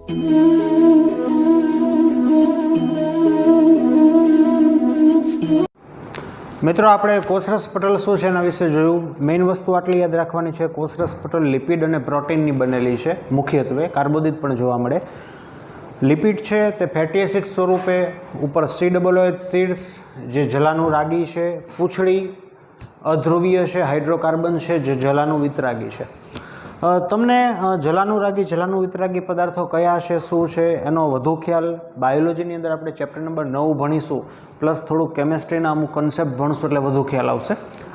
મિત્રો આપણે કોષરસ પટલ શું છે એના વિશે જોયું. મેઇન વસ્તુ આટલી યાદ રાખવાની છે, કોષરસ પટલ લિપિડ અને પ્રોટીનની બનેલી છે, મુખ્યત્વે કાર્બોદિત પણ જોવા મળે. લિપિડ છે તે ફેટી એસિડ સ્વરૂપે, ઉપર COOH સીડ્સ જે જલાનું રાગી છે, પૂંછડી અધ્રુવીય છે, હાઇડ્રોકાર્બન છે જે જલાનું વિતરાગી છે. તમને જલાનું રાગી, જલાનું વિતરાગી પદાર્થો કયા છે, શું છે એનો વધુ ખ્યાલ બાયોલોજીની અંદર આપણે ચેપ્ટર નંબર 9 ભણીશું, પ્લસ થોડુંક કેમેસ્ટ્રીના અમુક કન્સેપ્ટ ભણશું એટલે વધુ ખ્યાલ આવશે.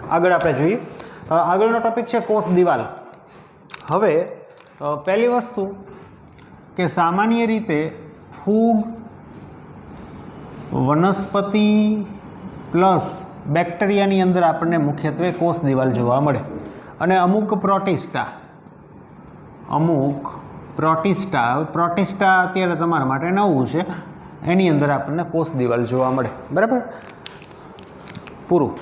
આગળ આપણે જોઈએ. આગળનો ટોપિક છે કોષ દિવાલ. હવે પહેલી વસ્તુ કે સામાન્ય રીતે ફૂગ, વનસ્પતિ પ્લસ બેક્ટેરિયાની અંદર આપણને મુખ્યત્વે કોષ દિવાલ જોવા મળે, અને અમુક પ્રોટિસ્ટા અત્યારે તમારા માટે નવું છે, એની અંદર આપણને કોષ દિવાલ જોવા મળે. બરાબર, પૂરું.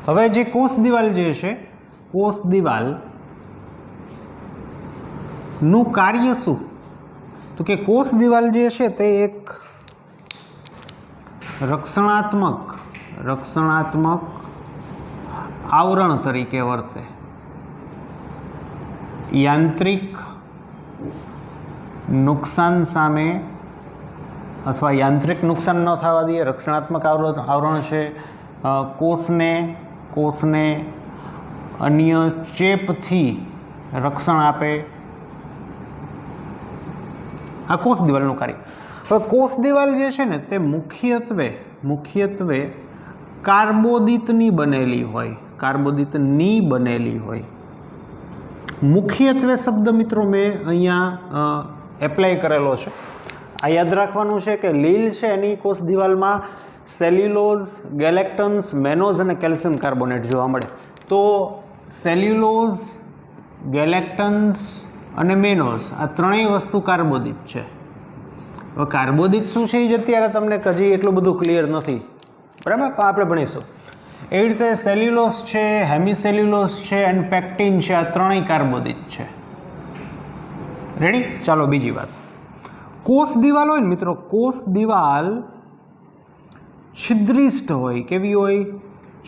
હવે જે કોષ દિવાલ જે છે, કોષ દિવાલનું કાર્ય શું? તો કે કોષ દિવાલ જે છે તે એક રક્ષણાત્મક આવરણ તરીકે વર્તે. યાંત્રિક નુકસાન સામે, અથવા યાંત્રિક નુકસાન ન થવા દે, રક્ષણાત્મક આવરણ છે. કોષને અન્ય ચેપથી રક્ષણ આપે. આ કોષ દિવાલનું કાર્ય. હવે કોષ દિવાલ જે છે ને તે મુખ્યત્વે કાર્બોદિતની બનેલી હોય. મુખ્યત્વે શબ્દ મિત્રો મેં અહીંયા એપ્લાય કરેલો છે. આ યાદ રાખવાનું છે કે લીલ છે એની કોષ દિવાલમાં સેલ્યુલોઝ, ગેલેક્ટન્સ, મેનોઝ અને કેલ્શિયમ કાર્બોનેટ જોવા મળે. તો સેલ્યુલોઝ, ગેલેક્ટન્સ અને મેનોઝ આ ત્રણેય વસ્તુ કાર્બોદિત છે. હવે કાર્બોદિત શું છે એ જ અત્યારે તમને હજી એટલું બધું ક્લિયર નથી, બરાબર, આપણે ભણીશું. એવી રીતે સેલ્યુલોઝ છે, હેમિસેલ્યુલોઝ છે એન્ડ પેક્ટિન છે, આ ત્રણેય કાર્બોદિત છે. રેડી? ચાલો બીજી વાત. કોષ દિવાલ હોય ને મિત્રો, કોષ દિવાલ છિદ્રિષ્ટ હોય. કેવી હોય?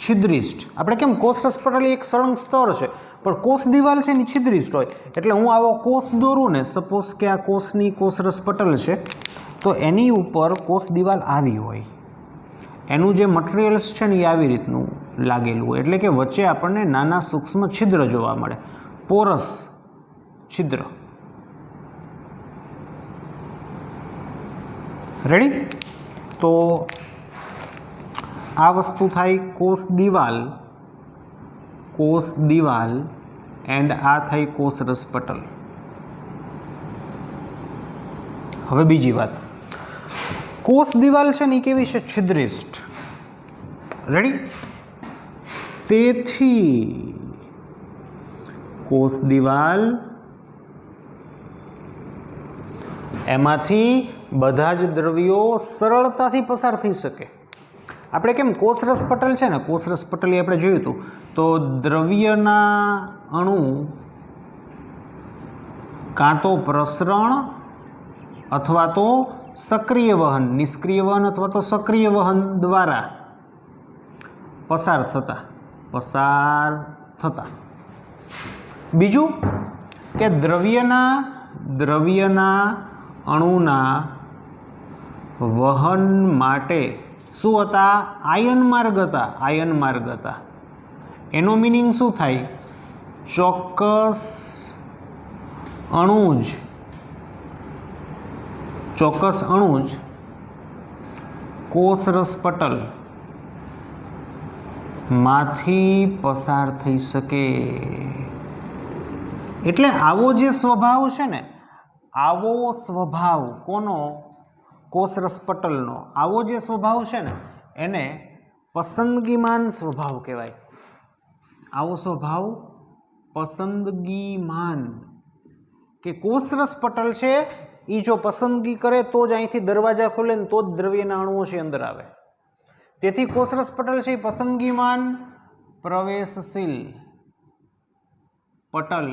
છિદ્રિષ્ટ. આપણે કેમ કોષરસ પટલ એક સળંગ સ્તર છે, પણ કોષ દિવાલ છે ને છિદ્રિષ્ટ હોય. એટલે હું આવો કોષ દોરું ને, સપોઝ કે આ કોષની કોષરસ પટલ છે, તો એની ઉપર કોષ દિવાલ આવી હોય, એનું જે મટીરિયલ્સ છે ને એ આવી રીતનું લાગેલું હોય, એટલે કે વચ્ચે આપણને નાના સૂક્ષ્મ છિદ્ર જોવા મળે, પોરસ છિદ્ર. રેડી? તો આ વસ્તુ થાય કોષ દિવાલ એન્ડ આ થઈ કોષરસ પટલ. હવે બીજી વાત, કોષ દિવાલ છે ને એ કેવી છે? છિદ્રિષ્ટ. રેડી? તેથી કોષ દિવાલ એમાંથી બધા જ દ્રવ્યો સરળતાથી પસાર થઈ શકે. આપણે કેમ કોષરસ પટલ છે ને, કોષરસ પટલ આપણે જોયું હતું, તો દ્રવ્યના અણુ કાં તો પ્રસરણ અથવા તો સક્રિય વહન, નિષ્ક્રિય વહન અથવા તો સક્રિય વહન દ્વારા પસાર થતા. બીજું કે દ્રવ્યના અણુના વહન માટે શું હતા? આયન માર્ગ હતા. એનો મિનિંગ શું થાય? ચોક્કસ અણુ જ કોષરસ પટલ માંથી પસાર થઈ શકે. એટલે આવો જે સ્વભાવ છે ને, આવો સ્વભાવ કોનો? કોષરસ પટલનો. આવો જે સ્વભાવ છે ને એને પસંદગીમાન સ્વભાવ કહેવાય. આવો સ્વભાવ પસંદગીમાન, કે કોષરસ પટલ છે એ જો પસંદગી કરે તો જ અહીંથી દરવાજા ખુલે ને તો જ દ્રવ્યના અણુઓ છે અંદર આવે. તેથી કોષરસ પટલ છે એ પસંદગીમાન પ્રવેશશીલ પટલ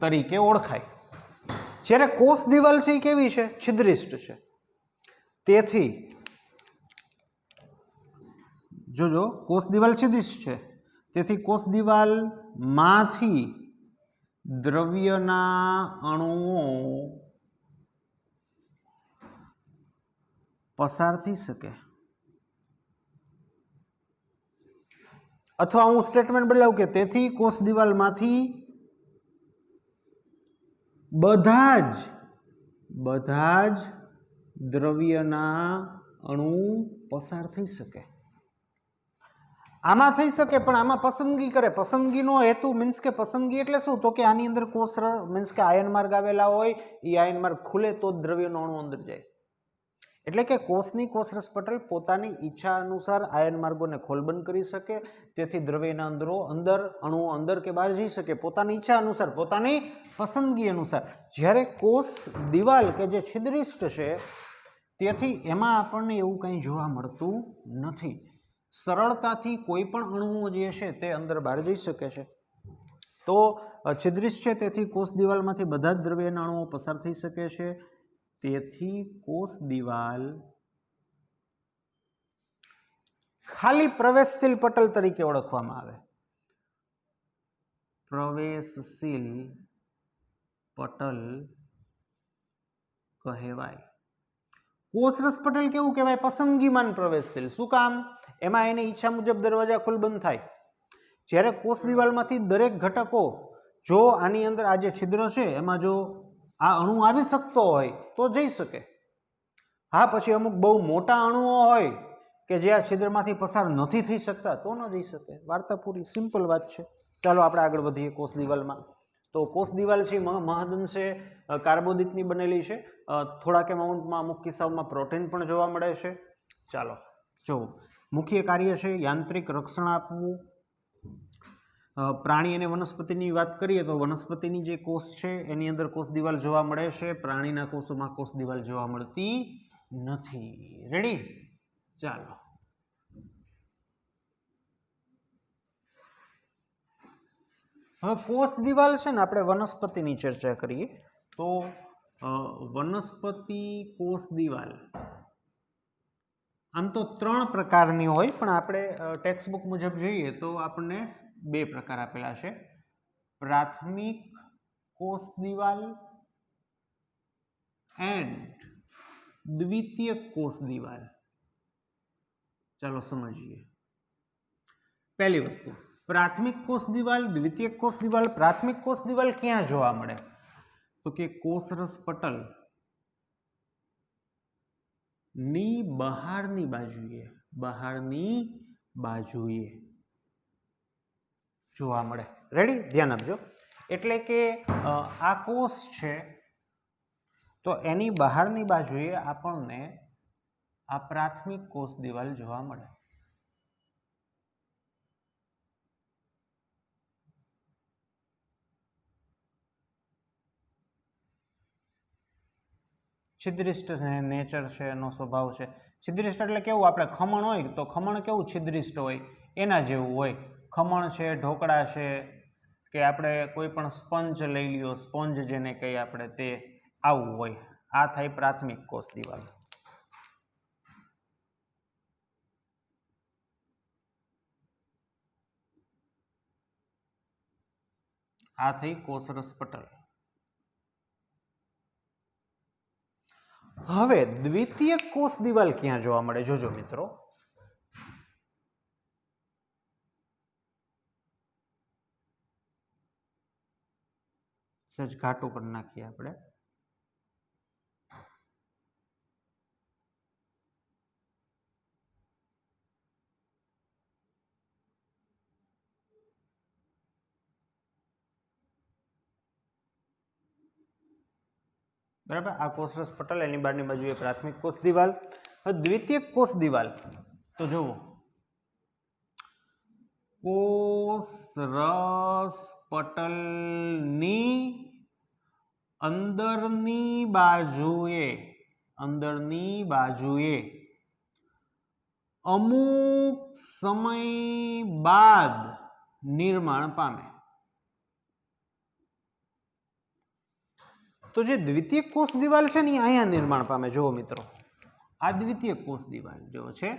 તરીકે ઓળખાય. જ્યારે કોષ દિવાલ છે એ કેવી છે? છિદ્રિષ્ટ છે. તેથી જોજો, કોષ દિવાલ છિદ્રિષ્ટ છે, તેથી કોષ દિવાલમાંથી દ્રવ્યના અણુઓ પસાર થઈ શકે. અથવા હું સ્ટેટમેન્ટ બદલાવું કે તેથી કોષ દિવાલમાંથી બધા જ દ્રવ્યના અણુ પસાર થઈ શકે. આમાં થઈ શકે, પણ આમાં પસંદગી કરે. પસંદગીનો હેતુ મીન્સ કે પસંદગી એટલે શું? તો કે આની અંદર કોષ મીન્સ કે આયન માર્ગ આવેલા હોય, એ આયન માર્ગ ખુલે તો જ દ્રવ્યનો અણુ અંદર જાય. એટલે કે કોષની કોષરસ પટલ પોતાની ઈચ્છા અનુસાર આયન માર્ગોને ખોલબંધ કરી શકે, તેથી દ્રવ્યના અંદર અણુઓ અંદર કે બહાર જઈ શકે પોતાની ઈચ્છા અનુસાર, પોતાની પસંદગી અનુસાર. જ્યારે કોષ દિવાલ કે જે છિદ્રિષ્ટ છે, તેથી એમાં આપણને એવું કંઈ જોવા મળતું નથી. સરળતાથી કોઈ પણ અણુઓ જે છે તે અંદર બહાર જઈ શકે છે. તો છિદ્રિષ્ટ છે, તેથી કોષ દિવાલમાંથી બધા જ દ્રવ્યના અણુઓ પસાર થઈ શકે છે. તેથી કોષ દિવાલ ખાલી પ્રવેશશીલ પટલ તરીકે ઓળખવામાં આવે. પ્રવેશશીલ પટલ કહેવાય. કોષરસ પટલ કેવું કહેવાય? પસંદગીમાન પ્રવેશશીલ. શું કામ? એમાં એની ઈચ્છા મુજબ દરવાજા ખુલબંધ થાય. જ્યારે કોષ દિવાલમાંથી દરેક ઘટકો, જો આની અંદર આ જે છિદ્ર છે એમાં જો આ અણુ આવી શકતો હોય તો જઈ શકે. હા, પછી અમુક બહુ મોટા અણુઓ હોય કે જે આ છિદ્રમાંથી પસાર નથી થઈ શકતા તો ન જઈ શકે. વાર્તા પૂરી. સિમ્પલ વાત છે. ચાલો આપણે આગળ વધીએ કોષ દિવાલમાં. તો કોષ દિવાલ છે મહદઅંશે કાર્બોદિતની બનેલી છે. થોડાક એમાઉન્ટમાં અમુક કિસ્સાઓમાં પ્રોટીન પણ જોવા મળે છે. ચાલો જો, મુખ્ય કાર્ય છે યાંત્રિક રક્ષણ આપવું. પ્રાણી અને વનસ્પતિની વાત કરીએ તો વનસ્પતિની જે કોષ છે એની અંદર કોષ દિવાલ જોવા મળે છે. પ્રાણીના કોષોમાં કોષ દિવાલ જોવા મળતી નથી. રેડી? ચાલો હવે કોષ દિવાલ છે ને, આપણે વનસ્પતિની ચર્ચા કરીએ. તો વનસ્પતિ કોષ દિવાલ આમ તો 3 પ્રકારની હોય, પણ આપણે ટેક્સ્ટ બુક મુજબ જોઈએ તો આપણને 2 પ્રકાર આપેલા છે. પ્રાથમિક કોષ દિવાલ એન્ડ દ્વિતીયક કોષ દિવાલ. ચાલો સમજીએ. પહેલી વસ્તુ, પ્રાથમિક કોષ દિવાલ, દ્વિતીયક કોષ દિવાલ. પ્રાથમિક કોષ દિવાલ ક્યાં જોવા મળે? તો કે કોષરસ પટલ ની બહારની બાજુએ જોવા મળે. રેડી? ધ્યાન આપજો. એટલે કે આ કોષ છે તો એની બહારની બાજુએ આપણને આ પ્રાથમિક કોષ દિવાલ જોવા મળે. છિદ્રિષ્ટ નેચર છે, એનો સ્વભાવ છે. છિદ્રિષ્ટ એટલે કેવું? આપણે ખમણ હોય તો ખમણ કેવું છિદ્રિષ્ટ હોય, એના જેવું હોય. ખમણ છે, ઢોકળા છે, કે આપણે કોઈ પણ સ્પંજ લઈ લ્યો, સ્પોન્જ જેને કહીએ આપણે, તે આવું હોય. આ થાય પ્રાથમિક કોષ દિવાલ. આ થઈ કોષરસ પટલ. હવે દ્વિતીયક કોષ દિવાલ ક્યાં જોવા મળે? જોજો મિત્રો. સજ ઘાટું કરી નાખીએ આપણે. બરાબર? આ કોષરસ પટલ, એની બહારની બાજુએ પ્રાથમિક કોષ દિવાલ. હવે દ્વિતીયક કોષ દિવાલ તો જુઓ, કોષરસ પટલની અંદરની બાજુએ અમુક સમય બાદ નિર્માણ પામે. તો જે દ્વિતીયક કોષ દિવાલ છે ને એ અહીંયા નિર્માણ પામે. જુઓ મિત્રો, આ દ્વિતીયક કોષ દિવાલ જો છે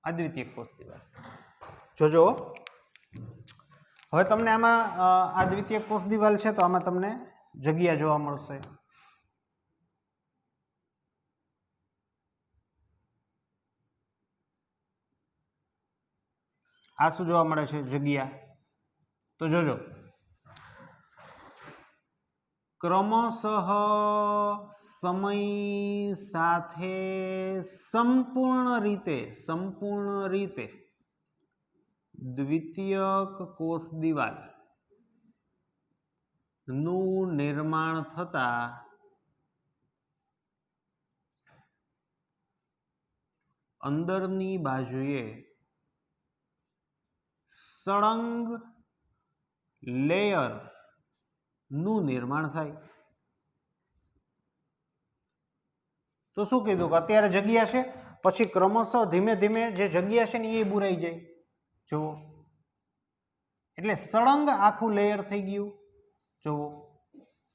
આ દ્વિતીયક કોષ દિવાલ. જોજો હવે તમને આમાં આ દ્વિતીયક કોષ દિવાલ છે તો આમાં તમને જગ્યા જોવા મળશે. આ શું જોવા મળે છે? જગ્યા. તો જોજો, ક્રમશઃ સમય સાથે સંપૂર્ણ રીતે દ્વિતીયક કોષ દિવાલ નું નિર્માણ થતા અંદરની બાજુએ સળંગ લેયર નું નિર્માણ થાય. તો શું કીધું કે અત્યારે જગ્યા છે, પછી ક્રમશઃ ધીમે ધીમે જે જગ્યા છે ને એ બુરાઈ જાય. જુઓ, એટલે સળંગ આખું લેયર થઈ ગયું. જુઓ,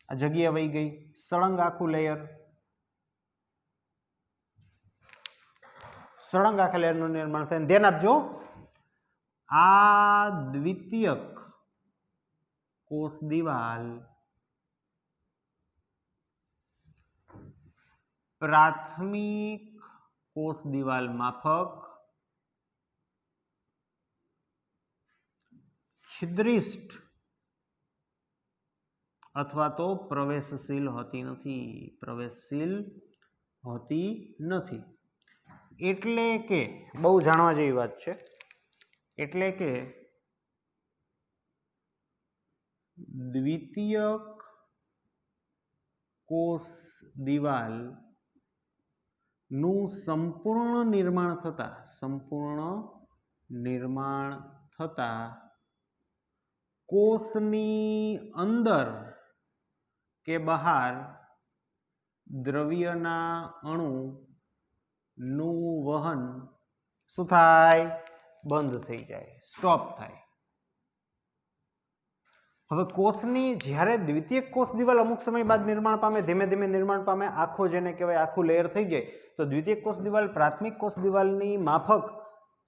આ જગ્યા વહી ગઈ, સળંગ આખું લેયર, સળંગ આખા લેયરનું નિર્માણ થાય. ધ્યાન આપજો, આ દ્વિતીયક કોષ દિવાલ પ્રાથમિક કોષ દિવાલ માફક છિદ્રિષ્ટ અથવા તો પ્રવેશશીલ હોતી નથી. એટલે કે બહુ જાણવા જેવી વાત છે. એટલે કે દ્વિતીયક કોષ દિવાલ નું સંપૂર્ણ નિર્માણ થતા કોષની અંદર કે બહાર દ્રવ્યના અણુનું વહન શું થાય? બંધ થઈ જાય, સ્ટોપ થાય. હવે કોષની જ્યારે દ્વિતીયક કોષ દિવાલ અમુક સમય બાદ નિર્માણ પામે, ધીમે ધીમે નિર્માણ પામે, આખો જેને કહેવાય આખું લેયર થઈ જાય, તો દ્વિતીયક કોષ દિવાલ પ્રાથમિક કોષ દિવાલની માફક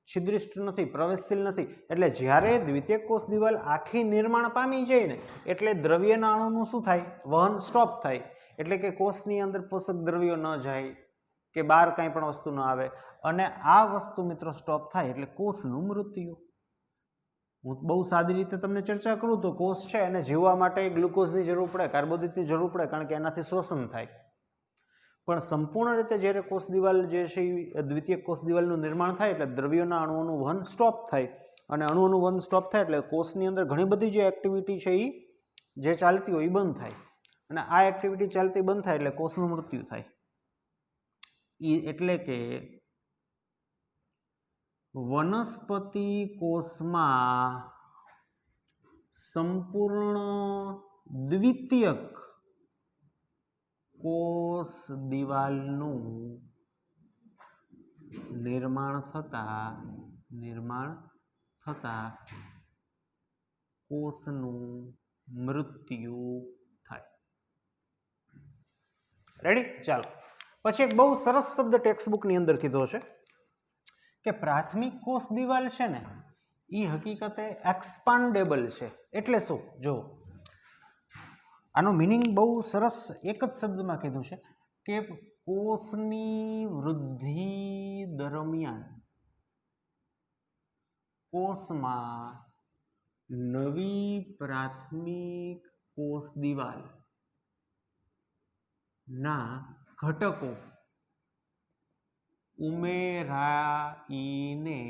છિદ્રિષ્ટ નથી, પ્રવેશશીલ નથી. એટલે જ્યારે દ્વિતીયક કોષ દિવાલ આખી નિર્માણ પામી જાય ને એટલે દ્રવ્યના અણુનું શું થાય? વહન સ્ટોપ થાય. એટલે કે કોષની અંદર પોષક દ્રવ્યો ન જાય કે બહાર કાંઈ પણ વસ્તુ ન આવે, અને આ વસ્તુ મિત્રો સ્ટોપ થાય એટલે કોષનું મૃત્યુ. હું બહુ સાદી રીતે તમને ચર્ચા કરું તો કોષ છે એને જીવવા માટે ગ્લુકોઝની જરૂર પડે, કાર્બોદિતની જરૂર પડે, કારણ કે એનાથી શ્વસન થાય. પણ સંપૂર્ણ રીતે જ્યારે કોષ દિવાલ જે છે એ દ્વિતીયક કોષ દિવાલનું નિર્માણ થાય એટલે દ્રવ્યોના અણુઓનું વહન સ્ટોપ થાય, અને અણુઓનું વહન સ્ટોપ થાય એટલે કોષની અંદર ઘણી બધી જે એક્ટિવિટી છે એ જે ચાલતી હોય એ બંધ થાય, અને આ એક્ટિવિટી ચાલતી બંધ થાય એટલે કોષનું મૃત્યુ થાય. એટલે કે વનસ્પતિ કોષમાં સંપૂર્ણ દ્વિતીયક કોષ દિવાલનું નિર્માણ થતા કોષનું મૃત્યુ થાય. રેડી? ચાલો, પછી એક બહુ સરસ શબ્દ ટેક્સ્ટબુકની અંદર કીધો છે કે પ્રાથમિક કોષ દિવાલ છે ને એ હકીકતે એક્સપાન્ડેબલ છે. એટલે શું? જો આનો મિનિંગ બહુ સરસ એક જ શબ્દમાં કીધું છે કે કોષની વૃદ્ધિ દરમિયાન કોષમાં નવી પ્રાથમિક કોષ દિવાલ ના ઘટકો ઉમેરાઈને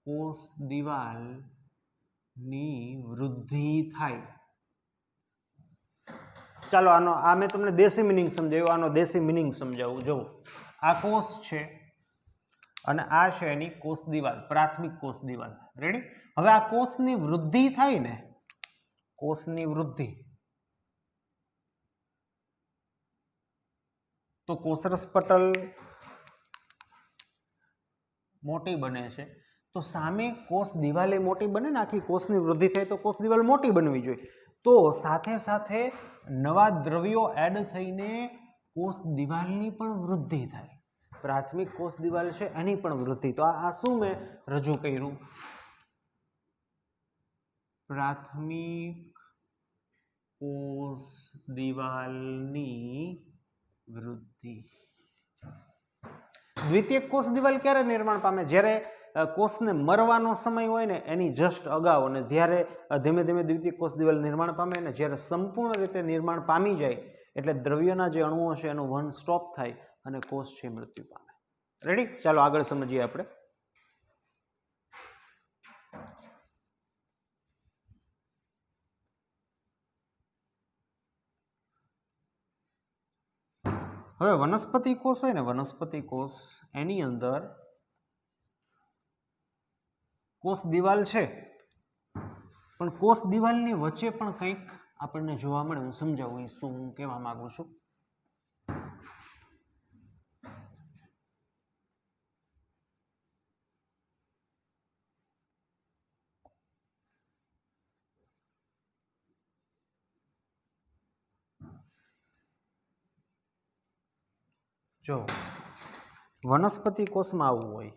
કોષ દિવાલની વૃદ્ધિ થાય. ચાલો આ મેં તમને દેશી મિનિંગ સમજાવ્યું, આનો દેશી મિનિંગ સમજાવું. જો આ કોષ છે, અને આ છે એની કોષ દિવાલ, પ્રાથમિક કોષ દિવાલ. રેડી? હવે આ કોષની વૃદ્ધિ થાય ને, કોષની વૃદ્ધિ, તો કોષરસ પટલ મોટી બને છે. તો સામે કોષ દિવાલ મોટી બને ને, આખી કોષની વૃદ્ધિ થાય તો કોષ દિવાલ મોટી બનવી જોઈએ. તો સાથે સાથે નવા દ્રવ્યો એડ થઈને કોષ દિવાલની પણ વૃદ્ધિ થાય. પ્રાથમિક કોષ દિવાલ છે એની પણ વૃદ્ધિ. તો આ શું મેં રજૂ કર્યું? પ્રાથમિક કોષ દિવાલની વૃદ્ધિ. દ્વિતીયક કોષ દિવાલ ક્યારે નિર્માણ પામે? જ્યારે કોષને મરવાનો સમય હોય ને એની જસ્ટ અગાઉ, અને જ્યારે ધીમે ધીમે દ્વિતીયક કોષ દિવાલ નિર્માણ પામે ને જ્યારે સંપૂર્ણ રીતે નિર્માણ પામી જાય એટલે દ્રવ્યના જે અણુઓ છે એનું વહન સ્ટોપ થાય અને કોષ છે મૃત્યુ પામે. રેડી? ચાલો આગળ સમજીએ આપણે. હવે વનસ્પતિ કોષ હોય ને, વનસ્પતિ કોષ, એની અંદર કોષ દિવાલ છે, પણ કોષ દિવાલની વચ્ચે પણ કંઈક આપણને જોવા મળે. હું સમજાવું શું હું કહેવા માંગુ છું. જો વનસ્પતિ કોષમાં આવવું હોય,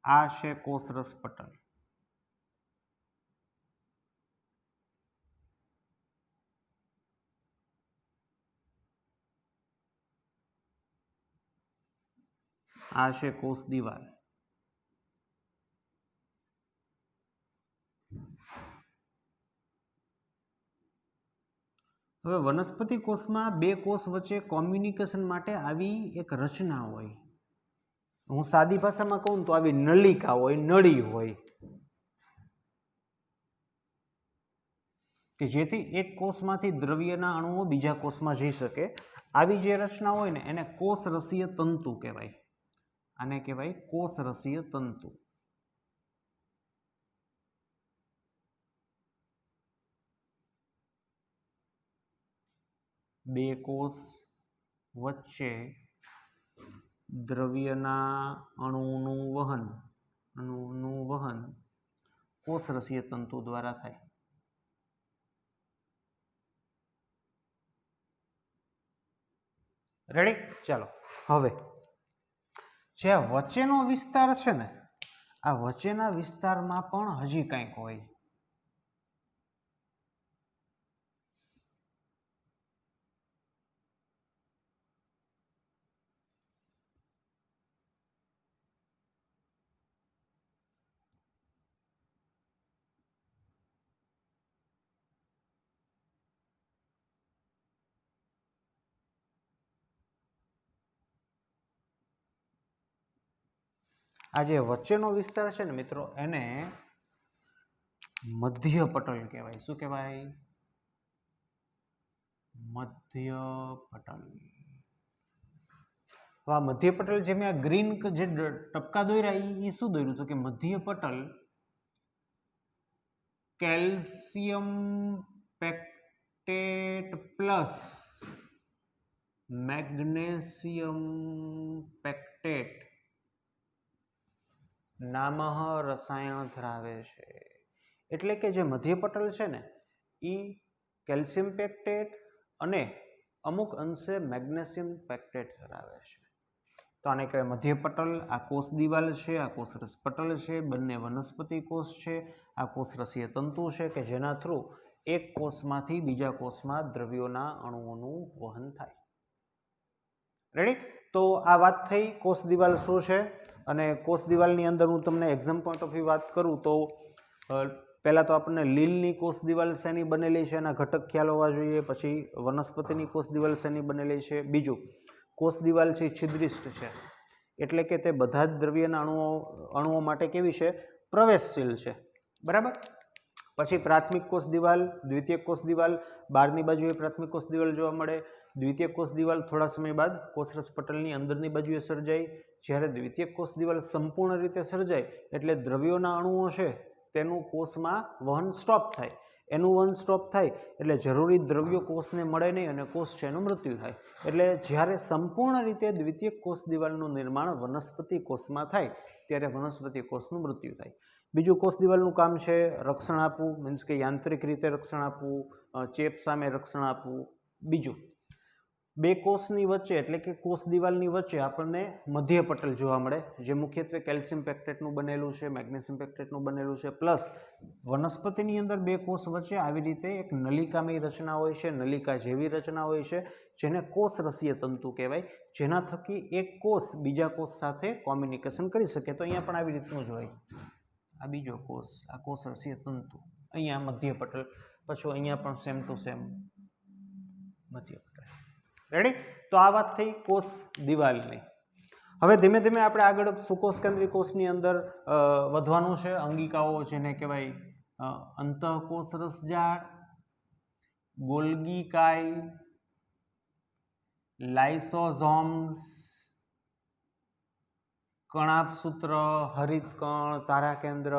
આ છે કોષરસ પટલ. આ છે કોષ દિવાલ. હવે વનસ્પતિ કોષમાં બે કોષ વચ્ચે કોમ્યુનિકેશન માટે આવી એક રચના હોય. હું સાદી ભાષામાં કહું તો આવી નલિકા હોય, નળી હોય, કે જેથી એક કોષમાંથી દ્રવ્યના અણુઓ બીજા કોષમાં જઈ શકે. આવી જે રચના હોય ને એને કોષરસીય તંતુ કહેવાય. આને કહેવાય કોષરસીય તંતુ. બે કોષ વચ્ચે દ્રવ્યના અણુનું વહન કોષરસીય તંતુ દ્વારા થાય. રેડી? ચાલો હવે જે વચ્ચેનો વિસ્તાર છે ને, આ વચ્ચેના વિસ્તારમાં પણ હજી કંઈક હોય. આ જે વચ્ચેનો વિસ્તાર છે ને મિત્રો, એને મધ્ય પટલ કહેવાય. શું કહેવાય? મધ્ય પટલ. આ મધ્ય પટલ જે મેં આ ગ્રીન જે ટપકા દોર્યા એ શું દોર્યું? તો કે મધ્ય પટલ calcium pectate plus magnesium pectate નામઃ રસાયણ ધરાવે છે. એટલે કે જે મધ્ય પટલ છે ને એ કેલ્શિયમ પેક્ટેટ અને અમુક અંશે મેગ્નેશિયમ પેક્ટેટ ધરાવે છે. તો આને કહેવાય મધ્ય પટલ. આ કોષ દિવાલ છે, આ કોષરસ પટલ છે, બંને વનસ્પતિ કોષ છે. આ કોષરસીય તંતુ છે કે જેના થ્રુ એક કોષમાંથી બીજા કોષમાં દ્રવ્યોના અણુઓનું વહન થાય. રેડી? તો આ વાત થઈ કોષ દિવાલ શું છે, અને કોષ દિવાલની અંદર હું તમને એક્ઝામ પોઈન્ટ ઓફ વ્યૂ વાત કરું તો પહેલાં તો આપણને લીલની કોષ દિવાલ શેની બનેલી છે એના ઘટક ખ્યાલ હોવા જોઈએ. પછી વનસ્પતિની કોષ દિવાલ શેની બનેલી છે. બીજું, કોષ દિવાલ છે છિદ્રિષ્ટ છે, એટલે કે તે બધા જ દ્રવ્યના અણુઓ માટે કેવી છે? પ્રવેશશીલ છે. બરાબર. પછી પ્રાથમિક કોષ દિવાલ, દ્વિતીયક કોષ દિવાલ, બહારની બાજુએ પ્રાથમિક કોષ દિવાલ જોવા મળે. દ્વિતીયક કોષ દિવાલ થોડા સમય બાદ કોષરસ પટલની અંદરની બાજુએ સર્જાય. જ્યારે દ્વિતીયક કોષ દિવાલ સંપૂર્ણ રીતે સર્જાય એટલે દ્રવ્યોના અણુઓ છે તેનું કોષમાં વહન સ્ટોપ થાય. એનું વહન સ્ટોપ થાય એટલે જરૂરી દ્રવ્યો કોષને મળે નહીં અને કોષ છે એનું મૃત્યુ થાય. એટલે જ્યારે સંપૂર્ણ રીતે દ્વિતીયક કોષ દિવાલનું નિર્માણ વનસ્પતિ કોષમાં થાય ત્યારે વનસ્પતિ કોષનું મૃત્યુ થાય. બીજું કોષ દિવાલનું કામ છે રક્ષણ આપવું, મીન્સ કે યાંત્રિક રીતે રક્ષણ આપવું, ચેપ સામે રક્ષણ આપવું. બીજું, બે કોષની વચ્ચે એટલે કે કોષ દિવાલની વચ્ચે આપણને મધ્ય પટલ જોવા મળે, જે મુખ્યત્વે કેલ્શિયમ પેક્ટેટનું બનેલું છે, મેગ્નેશિયમ પેક્ટેટનું બનેલું છે. પ્લસ વનસ્પતિની અંદર બે કોષ વચ્ચે આવી રીતે એક નલિકામય રચના હોય છે, નલિકા જેવી રચના હોય છે, જેને કોષરસીય તંતુ કહેવાય, જેના થકી એક કોષ બીજા કોષ સાથે કોમ્યુનિકેશન કરી શકે. તો અહીંયા પણ આવી રીતનું જ હોય. આ બીજો કોષ, આ કોષરસીય તંતુ, અહીંયા મધ્ય પટલ, પછી અહીંયા પણ સેમ ટુ સેમ મધ્ય પટલ. રેડી? તો આ વાત થઈ કોષ દિવાલની. હવે ધીમે ધીમે આપણે આગળ સુકોષ કેન્દ્રીય કોષની અંદર વધવાનું છે. અંગિકાઓ જેને કહેવાય અંતઃકોષ રસજાળ, ગોલ્ગી કાય, લાઇસોઝોમ્સ, કણાભસૂત્ર, હરિતકણ, તારાકેન્દ્ર,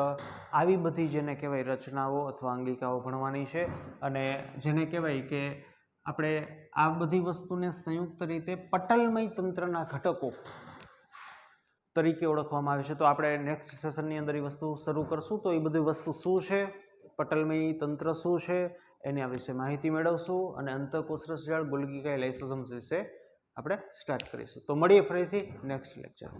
આવી બધી જેને કહેવાય રચનાઓ અથવા અંગિકાઓ ભણવાની છે. અને જેને કહેવાય કે આપણે આ બધી વસ્તુને સંયુક્ત રીતે પટલમય તંત્રના ઘટકો તરીકે ઓળખવામાં આવે છે. તો આપણે નેક્સ્ટ સેશનની અંદર એ વસ્તુ શરૂ કરશું. તો એ બધી વસ્તુ શું છે, પટલમય તંત્ર શું છે, એના વિશે માહિતી મેળવશું અને અંતઃકોષ રસજાળ, ગોલ્ગી કાય, લાઇસોઝોમ્સ વિશે આપણે સ્ટાર્ટ કરીશું. તો મળીએ ફરીથી નેક્સ્ટ લેક્ચરમાં.